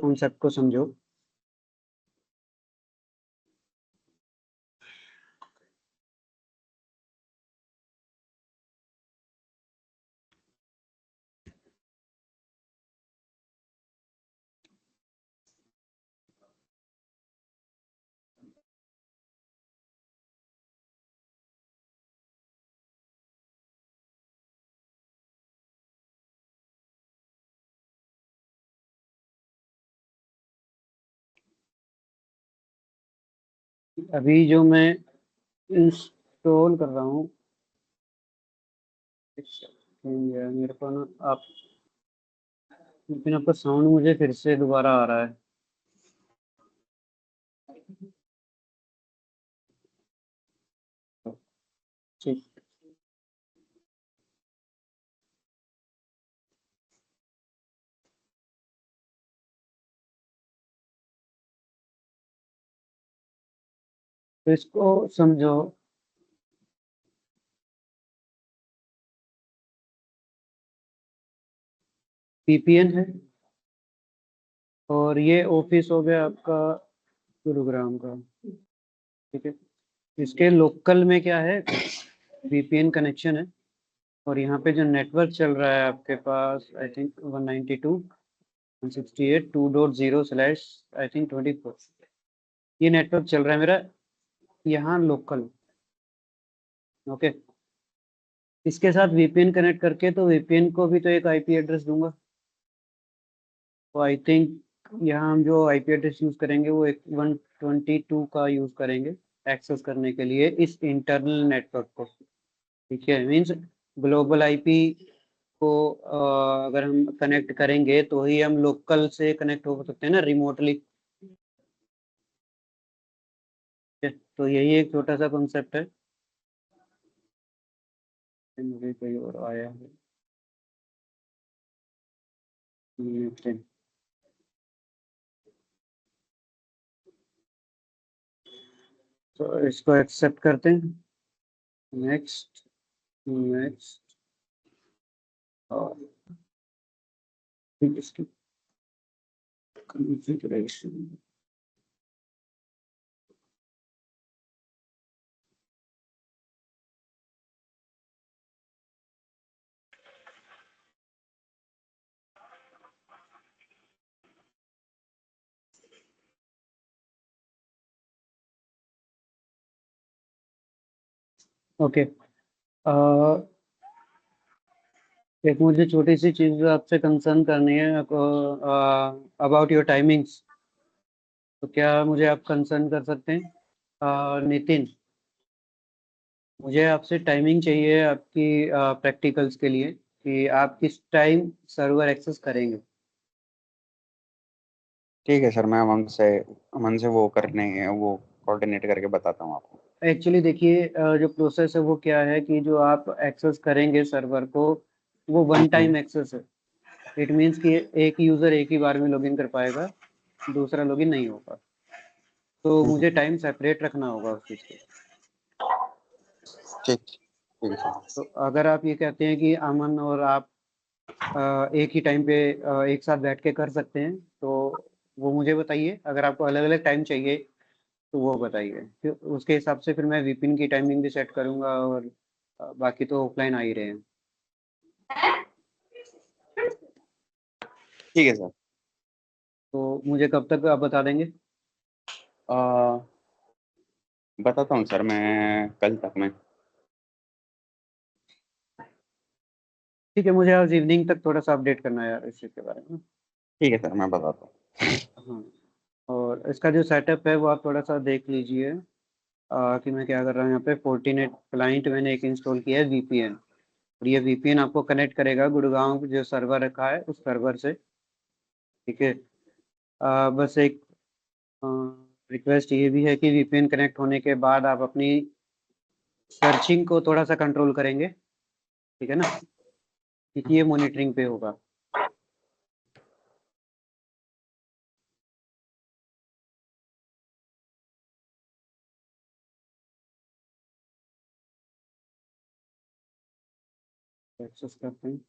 Concept को समझो। अभी जो मैं इंस्टॉल कर रहा हूँ, मेरे को ना आप, लेकिन आपका साउंड मुझे फिर से दोबारा आ रहा है। ठीक। तो इसको समझो। VPN है और ये ऑफिस हो गया आपका गुरुग्राम का। ठीक है। इसके लोकल में क्या है, VPN कनेक्शन है। और यहाँ पे जो नेटवर्क चल रहा है आपके पास, आई थिंक 192.168.2.0 आई थिंक 24, ये नेटवर्क चल रहा है मेरा यहाँ लोकल। ओके। इसके साथ VPN कनेक्ट करके, तो VPN को भी तो एक IP एड्रेस दूंगा। तो आई थिंक यहाँ हम जो IP एड्रेस यूज करेंगे वो एक 122 का यूज करेंगे एक्सेस करने के लिए इस इंटरनल नेटवर्क को। ठीक है, मीन्स ग्लोबल IP को अगर हम कनेक्ट करेंगे तो ही हम लोकल से कनेक्ट हो सकते हैं ना, रिमोटली। तो यही एक छोटा सा कॉन्सेप्ट है। मुझे कोई और आया है। LinkedIn। तो इसको एक्सेप्ट करते हैं। नेक्स्ट। नेक्स्ट। और फिर इसकी कॉन्फ़िगरेशन। ओके। एक मुझे छोटी सी चीज आपसे कंसर्न करनी है, अबाउट योर टाइमिंग्स। तो क्या मुझे आप कंसर्न कर सकते हैं? नितिन, मुझे आपसे टाइमिंग चाहिए आपकी प्रैक्टिकल्स के लिए, कि आप किस टाइम सर्वर एक्सेस करेंगे। ठीक है सर, मैं अमन से वो करने वो कोऑर्डिनेट करके बताता हूँ आपको। एक्चुअली देखिए, जो प्रोसेस है वो क्या है कि जो आप एक्सेस करेंगे सर्वर को, वो वन टाइम एक्सेस है। इट मीन्स कि एक यूज़र एक ही बार में लॉगिन कर पाएगा, दूसरा लॉगिन नहीं होगा। तो हम्म, मुझे टाइम सेपरेट रखना होगा उस चीज़ को। ठीक ठीक है सर। तो अगर आप ये कहते हैं कि अमन और आप एक ही टाइम पे एक साथ बैठ के कर सकते हैं, तो वो मुझे बताइए। अगर आपको अलग अलग टाइम चाहिए तो वो बताइए, फिर उसके हिसाब से फिर मैं VPN की टाइमिंग भी सेट करूंगा। और बाकी तो ऑफलाइन आ ही रहे हैं। ठीक है सर। तो मुझे कब तक आप बता देंगे? आ, बताता हूँ सर, मैं कल तक में। ठीक है, मुझे आज इवनिंग तक थोड़ा सा अपडेट करना है यार इस चीज़ के बारे में। ठीक है सर, मैं बताता हूँ। हाँ। और इसका जो सेटअप है वो आप थोड़ा सा देख लीजिए, कि मैं क्या कर रहा हूँ। यहाँ पे फोर्टिनेट क्लाइंट मैंने एक इंस्टॉल किया है, VPN। और ये VPN आपको कनेक्ट करेगा गुड़गांव जो सर्वर रखा है उस सर्वर से। ठीक है। बस एक रिक्वेस्ट ये भी है कि VPN कनेक्ट होने के बाद आप अपनी सर्चिंग को थोड़ा सा कंट्रोल करेंगे। ठीक है ना, क्योंकि ये मॉनिटरिंग पे होगा। एक्सेस करते हैं।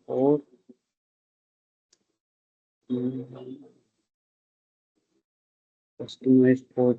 और कस्टमाइज पोर्ट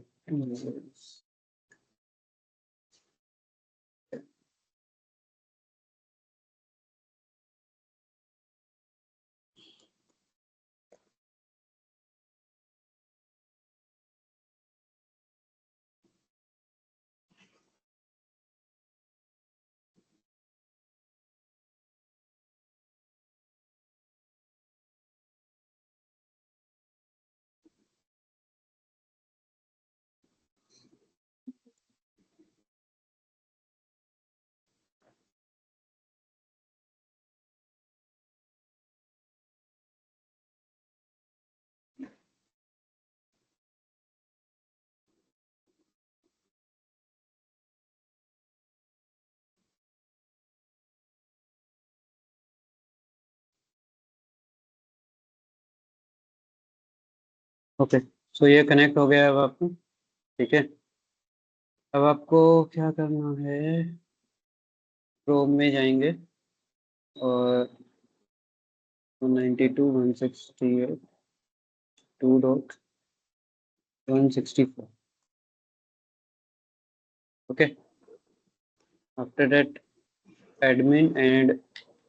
ओके। सो ये कनेक्ट हो गया अब आपको, ठीक है। अब आपको क्या करना है, क्रोम में जाएंगे और 192.168.2.164, okay. After that, admin and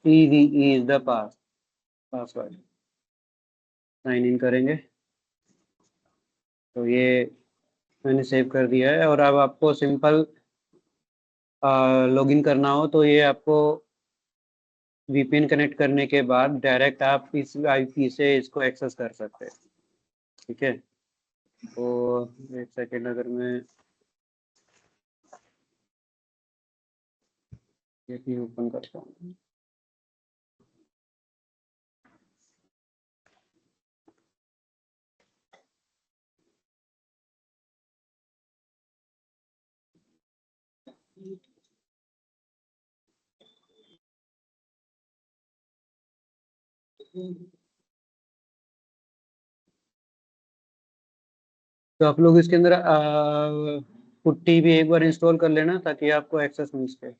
EVE is the password. Sign in करेंगे, तो ये मैंने सेव कर दिया है। और अब आपको सिंपल लॉगिन करना हो तो ये आपको VPN कनेक्ट करने के बाद डायरेक्ट आप इस IP से इसको एक्सेस कर सकते हैं, ठीक है। तो एक सेकेंड, अगर मैं ये भी ओपन करता हूँ, तो आप लोग इसके अंदर पुट्टी भी एक बार इंस्टॉल कर लेना ताकि आपको एक्सेस मिल सके।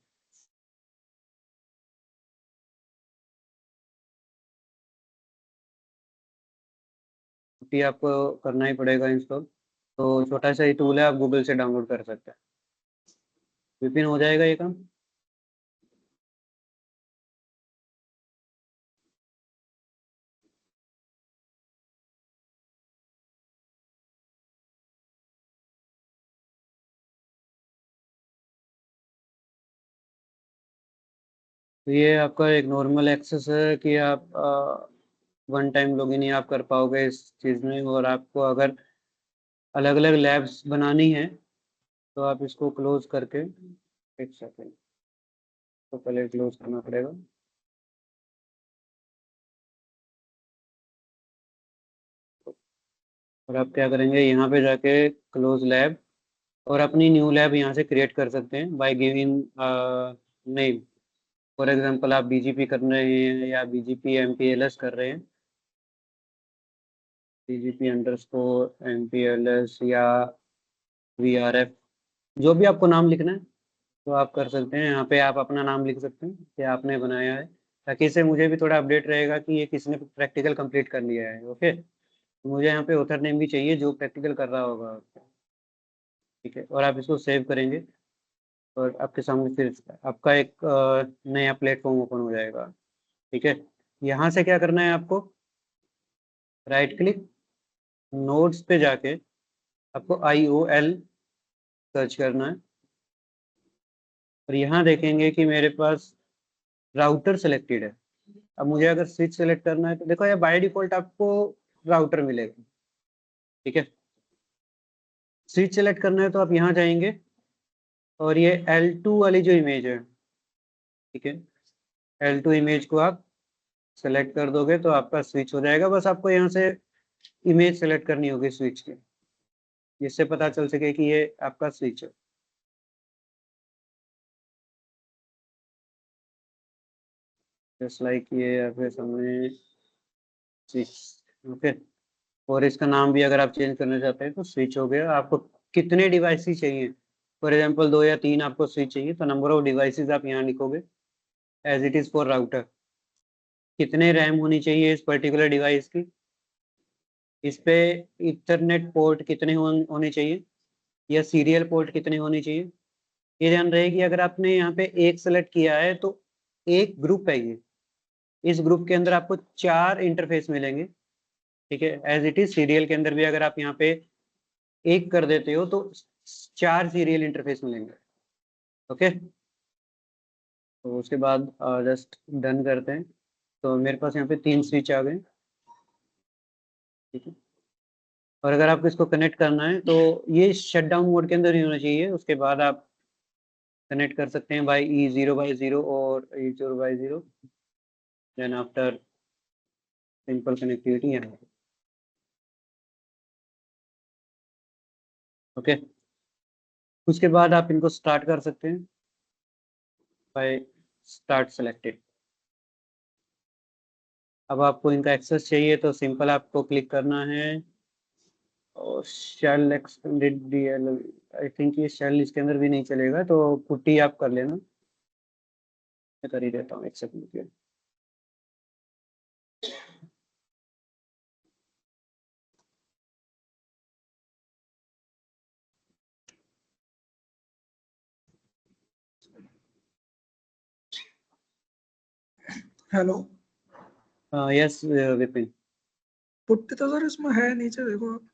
पुट्टी आपको करना ही पड़ेगा इंस्टॉल, तो छोटा सा ही टूल है, आप गूगल से डाउनलोड कर सकते हैं। VPN हो जाएगा ये काम। तो ये आपका एक नॉर्मल एक्सेस है कि आप वन टाइम लॉगिन ही आप कर पाओगे इस चीज़ में। और आपको अगर अलग अलग लैब्स बनानी है तो आप इसको क्लोज करके, एक सेकेंड, तो पहले क्लोज करना पड़ेगा। और आप क्या करेंगे, यहाँ पे जाके क्लोज लैब, और अपनी न्यू लैब यहाँ से क्रिएट कर सकते हैं by giving name. For example आप BGP कर रहे हैं या BGP MPLS कर रहे हैं, BGP अंडरस्कोर MPLS या VRF, जो भी आपको नाम लिखना है तो आप कर सकते हैं। यहाँ पे आप अपना नाम लिख सकते हैं कि आपने बनाया है, ताकि इससे मुझे भी थोड़ा अपडेट रहेगा कि ये किसने प्रैक्टिकल कंप्लीट कर लिया है। ओके, मुझे यहाँ पे ऑथर नेम भी चाहिए जो प्रैक्टिकल कर रहा होगा, ठीक है। और आप इसको सेव करेंगे और आपके सामने फिर आपका एक नया प्लेटफॉर्म ओपन हो जाएगा, ठीक है। यहाँ से क्या करना है आपको, राइट क्लिक, नोड्स पे जाके आपको IOL सर्च करना है। और यहाँ देखेंगे कि मेरे पास राउटर सिलेक्टेड है। अब मुझे अगर स्विच सेलेक्ट करना है तो देखो ये बाय डिफॉल्ट आपको राउटर मिलेगा, ठीक है। स्विच सेलेक्ट करना है तो आप यहाँ जाएंगे और ये L2 वाली जो इमेज है, ठीक है, L2 इमेज को आप सेलेक्ट कर दोगे तो आपका स्विच हो जाएगा। बस आपको यहाँ से इमेज सेलेक्ट करनी होगी स्विच की, जिससे पता चल सके कि ये आपका स्विच है। जस्ट लाइक ये आपके सामने स्विच ओके। और इसका नाम भी अगर आप चेंज करना चाहते हैं तो स्विच हो गया। आपको कितने डिवाइसेस चाहिए, फॉर एग्जांपल 2 या 3 आपको स्विच चाहिए तो नंबर ऑफ डिवाइसेस आप यहाँ लिखोगे as it is for router. कितने रैम होनी चाहिए इस पर्टिकुलर डिवाइस की, इस पे इथरनेट पोर्ट कितने होने चाहिए, या सीरियल पोर्ट कितने होने चाहिए। ये ध्यान रहे कि अगर आपने यहाँ पे एक सेलेक्ट किया है तो एक ग्रुप है ये, इस ग्रुप के अंदर आपको 4 इंटरफेस मिलेंगे। ठीक है, एज इट इज सीरियल के अंदर भी अगर आप यहाँ पे एक कर देते हो तो 4 सीरियल इंटरफेस मिलेंगे। ओके, तो उसके बाद जस्ट डन करते हैं। तो मेरे पास यहाँ पे 3 स्विच आ गए। ठीक है, और अगर आपको इसको कनेक्ट करना है तो ये शट डाउन मोड के अंदर ही होना चाहिए, उसके बाद आप कनेक्ट कर सकते हैं बाई E0/0 और E0/0, then after simple connectivity यहाँ। ओके, उसके बाद आप इनको स्टार्ट कर सकते हैं बाय स्टार्ट सेलेक्टेड। अब आपको इनका एक्सेस चाहिए तो सिंपल आपको क्लिक करना है और shell extended DL, I think ये शेल इसके अंदर भी नहीं चलेगा तो पुट्टी आप कर लेना। मैं कर ही देता हूँ, एक second. Hello. Yes Vipin. Putty तो सर इसमें है, नीचे देखो आप।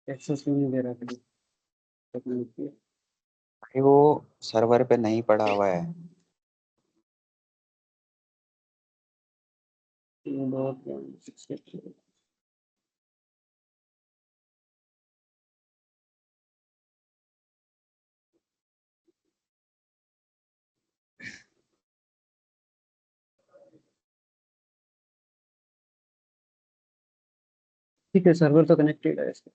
एक्सेस क्यों नहीं दे रहा कभी टेक्नोलॉजी। भाई वो सर्वर पे नहीं पड़ा हुआ है। ठीक है, सर्वर तो कनेक्टेड है इसका,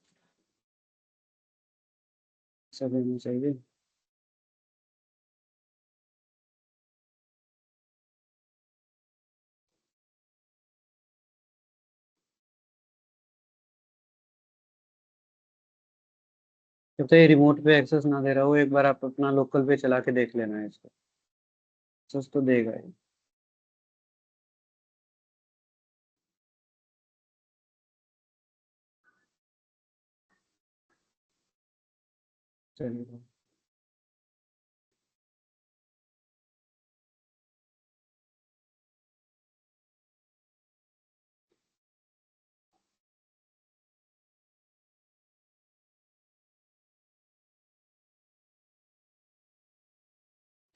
सब होना चाहिए। जब तक ये रिमोट पे एक्सेस ना दे रहा हो, एक बार आप अपना लोकल पे चला के देख लेना है इसको, एक्सेस तो देगा ये। चलिए,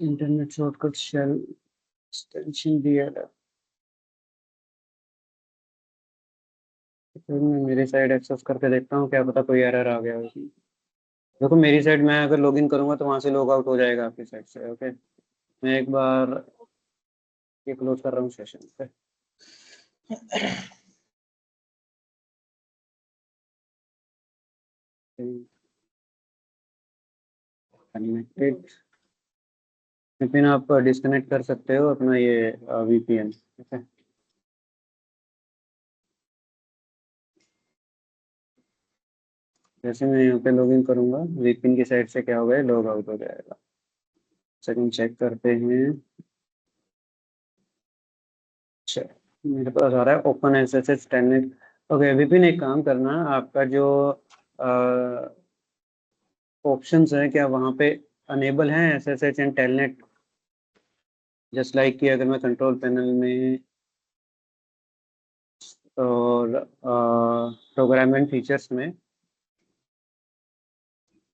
internet shortcut shell extension DL। फिर मैं मेरी साइड एक्सेस करके देखता हूँ, क्या पता कोई एरर आ गया हो इसमें। देखो मेरी साइड मैं अगर लॉगिन करूंगा तो वहां से लॉग आउट हो जाएगा आपकी साइड से। ओके, मैं एक बार ये क्लोज कर रहा हूँ सेशन पे। कनेक्टेड। लेकिन आप डिस्कनेक्ट कर सकते हो अपना ये VPN। ठीक है, जैसे मैं यहाँ पे लॉगिन करूंगा VPN की साइड से क्या होगा, लॉग आउट हो जाएगा। सेकंड चेक करते हैं। अच्छा, मेरे पास आ रहा है open SSH telnet. Okay Vipin, एक काम करना, आपका जो ऑप्शंस है क्या वहाँ पे अनेबल हैं SSH and telnet. Just like कि अगर मैं कंट्रोल पैनल में और प्रोग्राम एंड फीचर्स में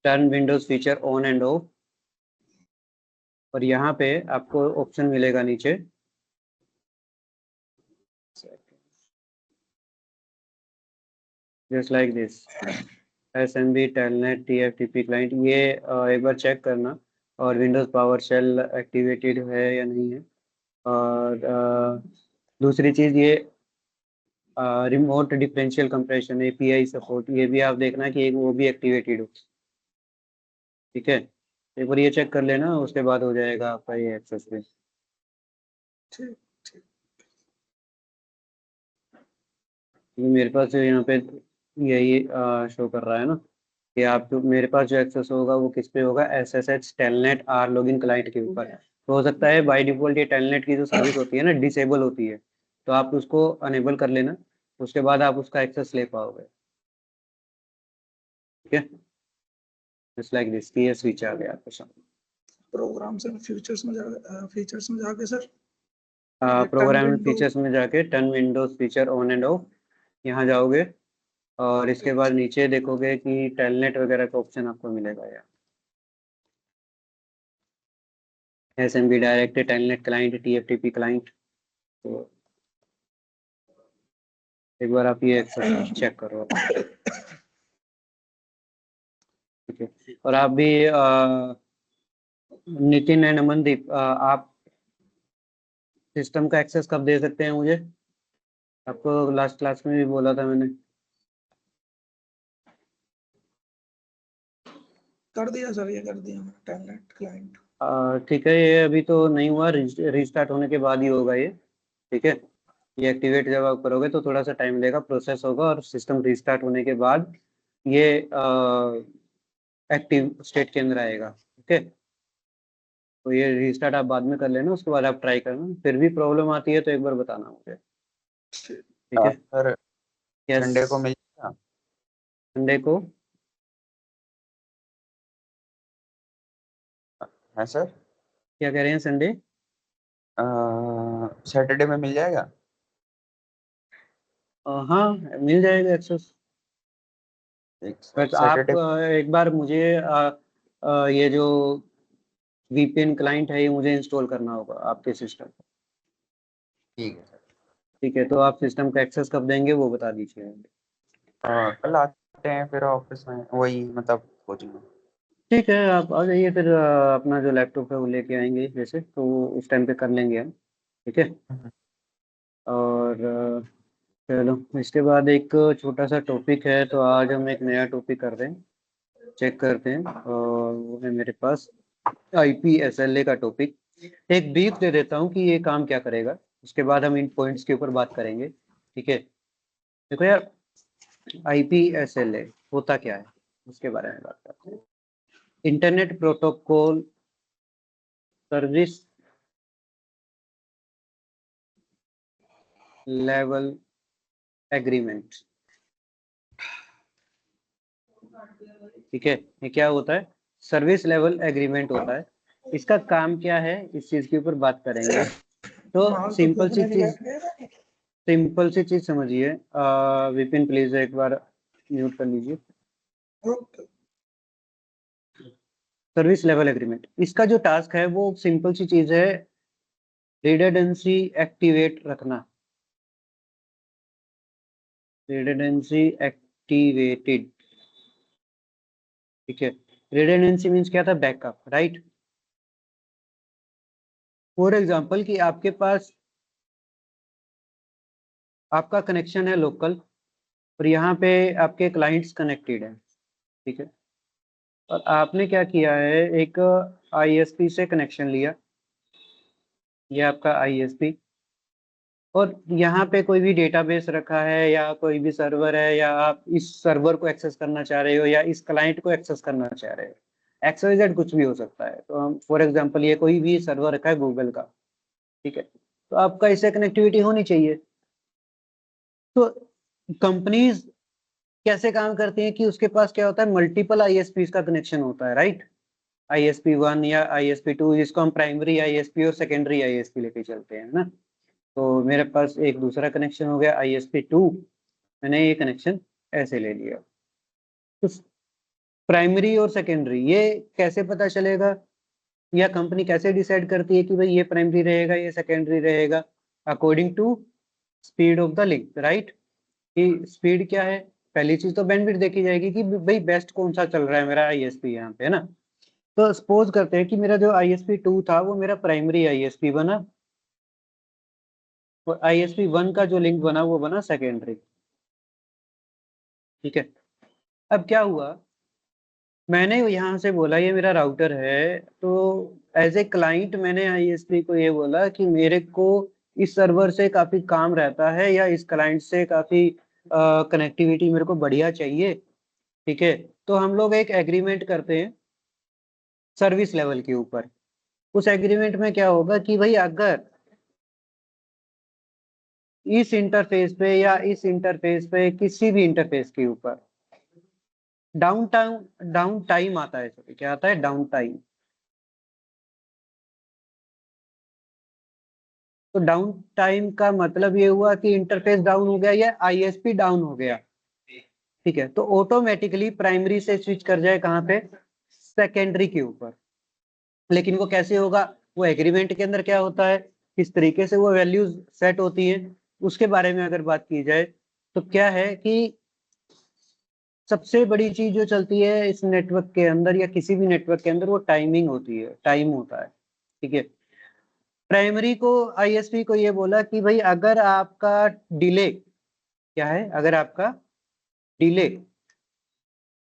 turn Windows feature on end of, और यहाँ पे आपको ऑप्शन मिलेगा नीचे just like this SMB telnet TFTP client. ये एक बार चेक करना, और विंडोज पावर शेल एक्टिवेटेड है या नहीं है। और दूसरी चीज़ ये remote differential compression API support, ये भी आप देखना कि एक वो भी एक्टिवेटेड हो। ठीक है, एक बार ये चेक कर लेना, उसके बाद हो जाएगा आपका ये एक्सेस। ठीक ठीक। मेरे पास जो यहाँ पे यही शो कर रहा है ना कि आप मेरे पास जो एक्सेस होगा वो किस पे होगा, SSH telnet or login client के ऊपर। तो हो सकता है बाय डिफॉल्ट ये टेलनेट की जो सर्विस होती है ना डिसेबल होती है, तो आप उसको अनेबल कर लेना, उसके बाद आप उसका एक्सेस ले पाओगे। ठीक है, जस्ट लाइक दिस ये स्विच आ गया आपके सामने। प्रोग्राम से फीचर्स में जाके सर प्रोग्राम फीचर्स में जाके turn Windows feature on end of यहाँ जाओगे, और इसके बाद नीचे देखोगे कि टेलनेट वगैरह का ऑप्शन आपको मिलेगा यार, SMB direct telnet client TFTP client. तो एक बार आप ये एक्सेस चेक करो। ठीक है, और आप भी नितिन एंड अमनदीप, आप सिस्टम का एक्सेस कब दे सकते हैं मुझे? आपको लास्ट क्लास में भी बोला था मैंने। कर दिया सर, ये कर दिया मैंने टेलनेट क्लाइंट। ठीक है, ये अभी तो नहीं हुआ, रिस्टार्ट होने के बाद ही होगा ये। ठीक है, ये एक्टिवेट जब आप करोगे तो थोड़ा सा टाइम लेगा, प्रोसेस होगा, और सिस्टम रिस्टार्ट होने के बाद ये एक्टिव स्टेट के अंदर आएगा। ओके, तो ये रिस्टार्ट आप बाद में कर लेना, उसके बाद आप ट्राई करना, फिर भी प्रॉब्लम आती है तो एक बार बताना मुझे। ठीक है, सर यस। संडे को मिल जाएगा? संडे को है सर? क्या कह रहे हैं? संडे सैटरडे में मिल जाएगा? हाँ, मिल जाएगा एक्सेस। बट आप सैटरडे। एक बार मुझे ये जो VPN क्लाइंट है ये मुझे इंस्टॉल करना होगा आपके सिस्टम पर। ठीक है सर। ठीक है, तो आप सिस्टम का एक्सेस कब देंगे वो बता दीजिए। कल आते हैं फिर ऑफिस में, वही मतलब कोचिंग में। ठीक है, आप आ जाइए फिर, अपना जो लैपटॉप है वो लेके आएंगे जैसे, तो उस टाइम पे कर लेंगे हम। ठीक है, और चलो इसके बाद एक छोटा सा टॉपिक है, तो आज हम एक नया टॉपिक कर रहे हैं, चेक करते हैं, और वो है मेरे पास IPSLA का टॉपिक। एक ब्रीफ दे देता हूँ कि ये काम क्या करेगा, उसके बाद हम इन पॉइंट्स के ऊपर बात करेंगे। ठीक है, देखो यार, IPSLA होता क्या है उसके बारे में बात करते हैं। Internet protocol service level agreement. ठीक है, ये क्या होता है? सर्विस लेवल एग्रीमेंट होता है। इसका काम क्या है इस चीज के ऊपर बात करेंगे। तो माल तो कितने की बैठ गया? सिंपल सी चीज समझिए। विपिन प्लीज एक बार म्यूट कर लीजिए। ओके। सर्विस लेवल एग्रीमेंट, इसका जो टास्क है वो सिंपल सी चीज है, रिडंडेंसी एक्टिवेट रखना। Redundancy activated. ठीक है, रिडंडेंसी मीन्स क्या था? Backup, right. फॉर एग्जांपल कि आपके पास आपका कनेक्शन है लोकल, और यहाँ पे आपके क्लाइंट्स कनेक्टेड हैं। ठीक है, और आपने क्या किया है, एक ISP से कनेक्शन लिया, ये आपका ISP, और यहाँ पे कोई भी डेटाबेस रखा है या कोई भी सर्वर है, या आप इस सर्वर को एक्सेस करना चाह रहे हो या इस क्लाइंट को एक्सेस करना चाह रहे हो, XYZ कुछ भी हो सकता है। तो हम फॉर एग्जांपल ये कोई भी सर्वर रखा है गूगल का, ठीक है, तो आपका इससे कनेक्टिविटी होनी चाहिए। तो कंपनीज कैसे काम करती हैं कि उसके पास क्या होता है, मल्टीपल ISPs का कनेक्शन होता है, राइट। ISP 1 या ISP 2, जिसको हम प्राइमरी ISP और सेकेंडरी ISP लेके चलते हैं, है ना। तो मेरे पास एक दूसरा कनेक्शन हो गया ISP 2, मैंने ये कनेक्शन ऐसे ले लिया। तो प्राइमरी और सेकेंडरी ये कैसे पता चलेगा, या कंपनी कैसे डिसाइड करती है कि भाई ये प्राइमरी रहेगा ये सेकेंडरी रहेगा? According to speed of the link, right. कि स्पीड क्या है, पहली चीज तो बैंडविड्थ देखी जाएगी कि भाई बेस्ट कौन सा चल रहा है मेरा ISP यहाँ पे, है ना। तो सपोज करते हैं कि मेरा जो ISP 2 था वो मेरा प्राइमरी ISP बना, और ISP 1 का जो लिंक बना वो बना सेकेंडरी। ठीक है, अब क्या हुआ, मैंने यहाँ से बोला ये मेरा राउटर है, तो एज ए क्लाइंट मैंने ISP को ये बोला कि मेरे को इस सर्वर से काफी काम रहता है, या इस क्लाइंट से काफी कनेक्टिविटी मेरे को बढ़िया चाहिए, ठीक है, तो हम लोग एक एग्रीमेंट करते हैं सर्विस लेवल के ऊपर। उस एग्रीमेंट में क्या होगा कि भाई अगर इस इंटरफेस पे या इस इंटरफेस पे किसी भी इंटरफेस के ऊपर डाउन टाइम आता है, सॉरी क्या आता है, डाउन टाइम। तो डाउन टाइम का मतलब ये हुआ कि इंटरफेस डाउन हो गया या आईएसपी डाउन हो गया, ठीक है, तो ऑटोमेटिकली प्राइमरी से स्विच कर जाए कहाँ पे, सेकेंडरी के ऊपर। लेकिन वो कैसे होगा, वो एग्रीमेंट के अंदर क्या होता है, किस तरीके से वो वैल्यूज सेट होती है, उसके बारे में अगर बात की जाए तो क्या है कि सबसे बड़ी चीज जो चलती है इस नेटवर्क के अंदर या किसी भी नेटवर्क के अंदर वो टाइमिंग होती है, टाइम होता है, ठीक है। प्राइमरी को, आईएसपी को ये बोला कि भाई अगर आपका डिले क्या है, अगर आपका डिले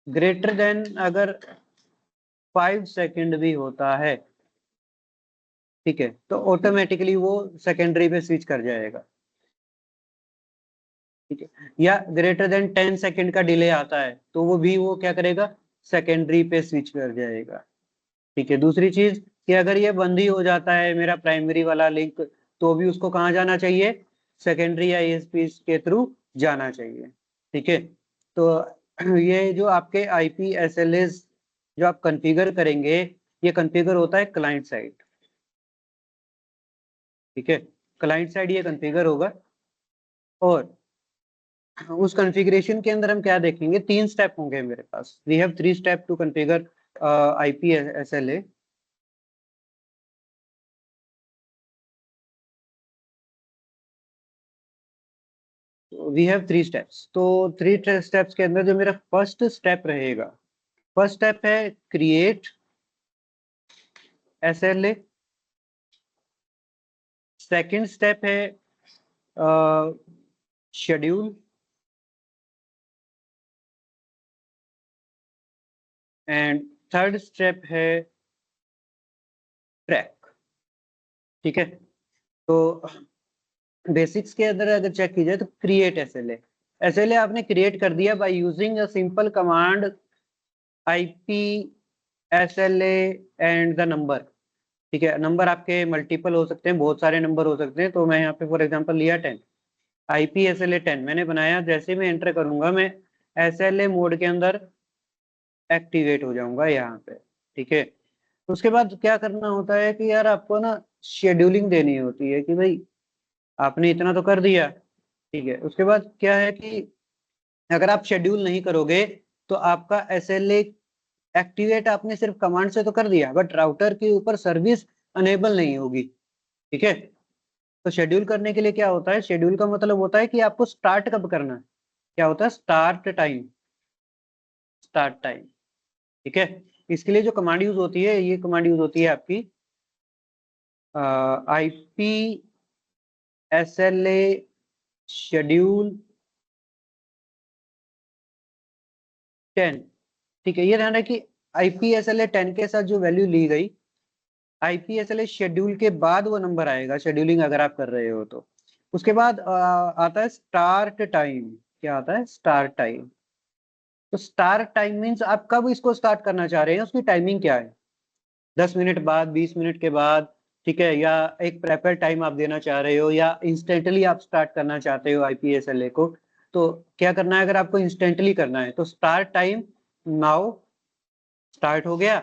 ग्रेटर देन अगर 5 सेकंड भी होता है, ठीक है, तो ऑटोमेटिकली वो सेकेंडरी पे स्विच कर जाएगा, ठीक है। या ग्रेटर देन 10 सेकंड का डिले आता है तो वो भी वो क्या करेगा, सेकेंडरी पे स्विच कर जाएगा, ठीक है। दूसरी चीज कि अगर ये बंद ही हो जाता है मेरा प्राइमरी वाला लिंक, तो भी उसको कहाँ जाना चाहिए, सेकेंडरी या आईएसपी के थ्रू जाना चाहिए, ठीक है। तो ये जो आपके आईपी एसएलएस जो आप कॉन्फ़िगर करेंगे, ये कॉन्फ़िगर होता है क्लाइंट साइड, ठीक है, क्लाइंट साइड ये कॉन्फ़िगर होगा। और उस कॉन्फ़िगरेशन के अंदर हम क्या देखेंगे, 3 स्टेप होंगे मेरे पास, we have 3 step to configure IP SLA. We have 3 steps. तो 3 स्टेप्स के अंदर जो मेरा फर्स्ट स्टेप रहेगा, फर्स्ट स्टेप है क्रिएट एसएलए, सेकंड स्टेप है शेड्यूल, एंड थर्ड स्टेप है ट्रैक, ठीक है। तो बेसिक्स के अंदर अगर चेक की जाए तो क्रिएट एसएलए, एसएलए आपने क्रिएट कर दिया by using a simple command IP SLA and the number, ठीक है। नंबर आपके मल्टीपल हो सकते हैं, बहुत सारे नंबर हो सकते हैं, तो मैं यहाँ पे फॉर एग्जांपल लिया 10, आईपी एसएलए 10 मैंने बनाया। जैसे मैं एंटर करूंगा मैं एसएलए मोड के अंदर एक्टिवेट हो जाऊंगा यहाँ पे, ठीक है। उसके बाद क्या करना होता है कि यार आपको ना शेड्यूलिंग देनी होती है कि भाई आपने इतना तो कर दिया, ठीक है। उसके बाद क्या है कि अगर आप शेड्यूल नहीं करोगे तो आपका एसएलए एक्टिवेट आपने सिर्फ कमांड से तो कर दिया, बट राउटर के ऊपर सर्विस अनेबल नहीं होगी, ठीक है। तो शेड्यूल करने के लिए क्या होता है, शेड्यूल का मतलब होता है कि आपको स्टार्ट कब करना है, क्या होता है, स्टार्ट टाइम, स्टार्ट टाइम, ठीक है। इसके लिए जो कमांड यूज होती है, ये कमांड यूज होती है आपकी आईपी एसएलए शेड्यूल 10, ठीक है। ये ध्यान रखिए कि आईपी एसएलए 10 के साथ जो वैल्यू ली गई, आईपी एसएलए शेड्यूल के बाद वो नंबर आएगा, शेड्यूलिंग अगर आप कर रहे हो तो। उसके बाद आता है स्टार्ट टाइम, क्या आता है, स्टार्ट टाइम। तो स्टार्ट टाइम मीन्स आप कब इसको स्टार्ट करना चाह रहे हैं, उसकी टाइमिंग क्या है, 10 मिनट बाद, 20 मिनट के बाद, ठीक है, या एक प्रेपर टाइम आप देना चाह रहे हो, या इंस्टेंटली आप स्टार्ट करना चाहते हो आईपीएसएलए को। तो क्या करना है, अगर आपको इंस्टेंटली करना है तो स्टार्ट टाइम नाउ, स्टार्ट हो गया,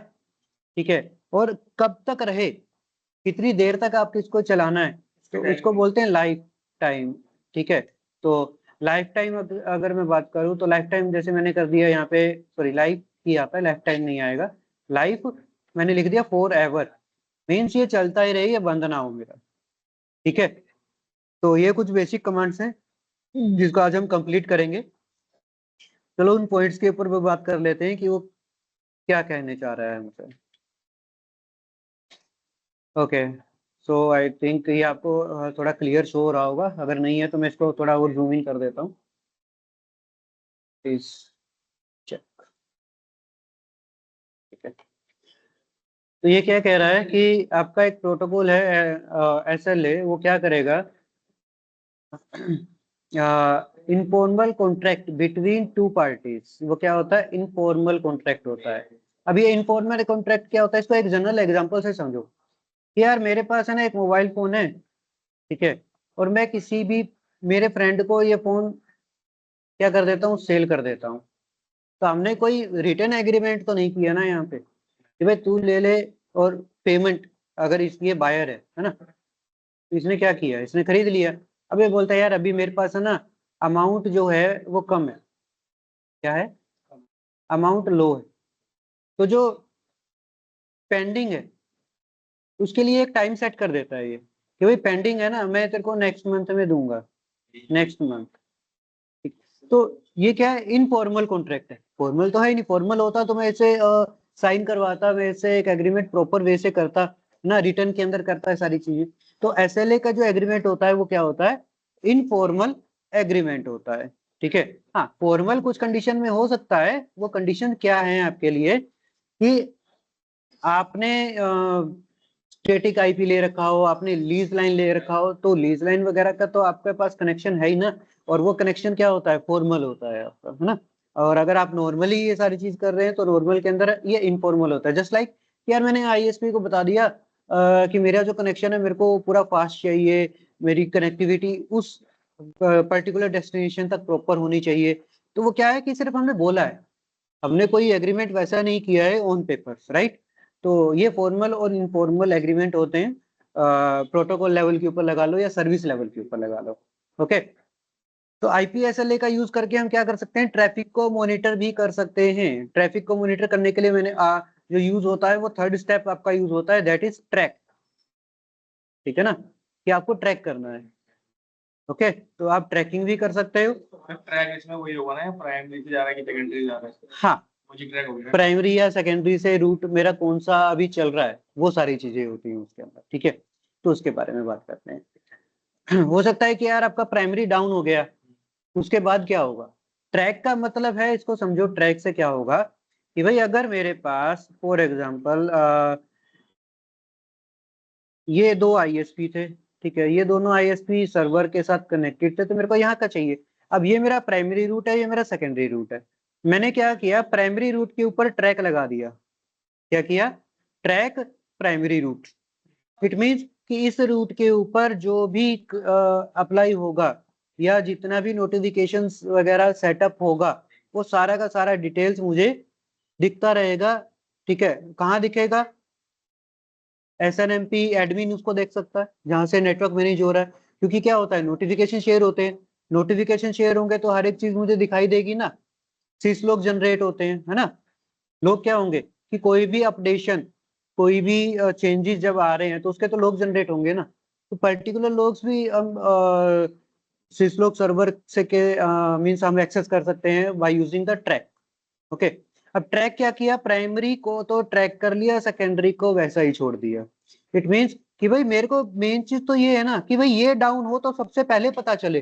ठीक है। और कब तक रहे, कितनी देर तक आपको इसको चलाना है, तो इसको बोलते हैं लाइफ टाइम, ठीक है। तो लाइफ टाइम अगर मैं बात करूं तो लाइफ टाइम जैसे मैंने कर दिया यहाँ पे, सॉरी लाइफ ही आता है, लाइफ टाइम नहीं आएगा, लाइफ मैंने लिख दिया फॉर एवर, मीन्स ये चलता ही रहे, ये बंद ना हो मेरा, ठीक है। तो ये कुछ बेसिक कमांड्स हैं जिसको आज हम कंप्लीट करेंगे। चलो उन पॉइंट्स के ऊपर भी बात कर लेते हैं कि वो क्या कहने चाह रहा है हमसे। ओके, सो आई थिंक ये आपको थोड़ा क्लियर शो हो रहा होगा, अगर नहीं है तो मैं इसको थोड़ा और जूम इन कर देता हूँ, प्लीज चेक, ठीक है। तो ये क्या कह रहा है कि आपका एक प्रोटोकॉल है एसएलए, वो क्या करेगा, informal contract between two parties, वो क्या होता है? इनफॉर्मल कॉन्ट्रैक्ट होता है। अब ये इनफॉर्मल कॉन्ट्रैक्ट क्या होता है, इसको एक जनरल एग्जांपल से समझो कि यार मेरे पास है ना एक मोबाइल फोन है, ठीक है, और मैं किसी भी मेरे फ्रेंड को ये फोन क्या कर देता हूँ, सेल कर देता हूँ। तो हमने कोई रिटर्न एग्रीमेंट तो नहीं किया ना यहाँ पे कि भाई तू ले ले, और पेमेंट अगर इसकी बायर है ना, तो इसने क्या किया, इसने खरीद लिया। अब ये बोलता है यार अभी मेरे पास है ना अमाउंट जो है वो कम है, क्या है, अमाउंट लो है, तो जो पेंडिंग है उसके लिए एक टाइम सेट कर देता है ये कि भाई पेंडिंग है ना, मैं तेरे को नेक्स्ट मंथ में दूंगा, नेक्स्ट मंथ। तो ये क्या है, इनफॉर्मल कॉन्ट्रैक्ट है। फॉर्मल तो है नहीं, फॉर्मल होता तो मैं इसे साइन करवाता, मैं इसे एक एग्रीमेंट प्रॉपर वे से करता ना, रिटर्न के अंदर करता है सारी चीजें। तो एसएलए का जो एग्रीमेंट होता है वो क्या होता है, इनफॉर्मल एग्रीमेंट होता है, ठीक है। हाँ, फॉर्मल कुछ कंडीशन में हो सकता है। वो कंडीशन क्या है आपके लिए कि आपने स्टेटिक आईपी ले रखा हो, आपने लीज लाइन ले रखा हो, तो लीज लाइन वगैरह का तो आपके पास कनेक्शन है ही ना, और वो कनेक्शन क्या होता है, फॉर्मल होता है आपका, है ना। और अगर आप नॉर्मली ये सारी चीज कर रहे हैं तो नॉर्मल के अंदर ये इनफॉर्मल होता है। जस्ट लाइक यार मैंने आईएसपी को बता दिया कि मेरा जो कनेक्शन है मेरे को पूरा फास्ट चाहिए, मेरी कनेक्टिविटी उस पर्टिकुलर डेस्टिनेशन तक प्रॉपर होनी चाहिए। तो वो क्या है कि सिर्फ हमने बोला है, हमने कोई एग्रीमेंट वैसा नहीं किया है ऑन पेपर्स, राइट। तो ये फॉर्मल और इनफॉर्मल एग्रीमेंट होते हैं, प्रोटोकॉल लेवल के ऊपर लगा लो या सर्विस लेवल के ऊपर लगा लो, ओके। तो आईपीएसएलए का यूज करके हम क्या कर सकते हैं, ट्रैफिक को मॉनिटर भी कर सकते हैं। ट्रैफिक को मॉनिटर करने के लिए मैंने जो यूज होता है वो थर्ड स्टेप आपका यूज होता है, दैट इज ट्रैक, ठीक है ना, कि आपको ट्रैक करना है, ओके। तो आप ट्रैकिंग भी कर सकते हो। ट्रैक इसमें वही होगा ना, प्राइमरी से जा रहा है कि सेकेंडरी जा रहा है? हाँ, मुझे ट्रैक हो गया। प्राइमरी या सेकेंडरी से रूट मेरा कौन सा अभी चल रहा है, वो सारी चीजें होती हैं उसके अंदर, ठीक है। तो उसके बारे में बात करते हैं। हो सकता है कि यार आपका प्राइमरी डाउन हो गया, उसके बाद क्या होगा, ट्रैक का मतलब है, इसको समझो, ट्रैक से क्या होगा कि भाई अगर मेरे पास फॉर एग्जांपल ये दो आईएसपी थे, ठीक है, ये दोनों आईएसपी सर्वर के साथ कनेक्टेड थे, तो मेरे को यहाँ का चाहिए। अब ये मेरा प्राइमरी रूट है, ये मेरा सेकेंडरी रूट है। मैंने क्या किया, प्राइमरी रूट के ऊपर ट्रैक लगा दिया। क्या किया, track primary route. It means कि इस रूट के ऊपर जो भी अप्लाई होगा या जितना भी नोटिफिकेशंस वगैरह सेटअप होगा, वो सारा का सारा डिटेल्स मुझे दिखता रहेगा, ठीक है। कहाँ दिखेगा, एसएनएमपी एडमिन उसको देख सकता है जहां से नेटवर्क मैनेज हो रहा है। क्योंकि क्या होता है, नोटिफिकेशन शेयर होते हैं, नोटिफिकेशन शेयर होंगे तो हर एक चीज मुझे दिखाई देगी ना, सिस लोग जनरेट होते हैं, है ना। लोग क्या होंगे कि कोई भी अपडेशन, कोई भी चेंजेस जब आ रहे हैं तो उसके तो लोग जनरेट होंगे ना। तो पर्टिकुलर लोग्स भी हम सिसलोग सर्वर से के मींस हम एक्सेस कर सकते हैं by using the track, okay. अब ट्रैक क्या किया, प्राइमरी को तो ट्रैक कर लिया, सेकेंडरी को वैसा ही छोड़ दिया। इट मींस कि भाई मेरे को मेन चीज तो ये है ना कि भाई ये डाउन हो तो सबसे पहले पता चले,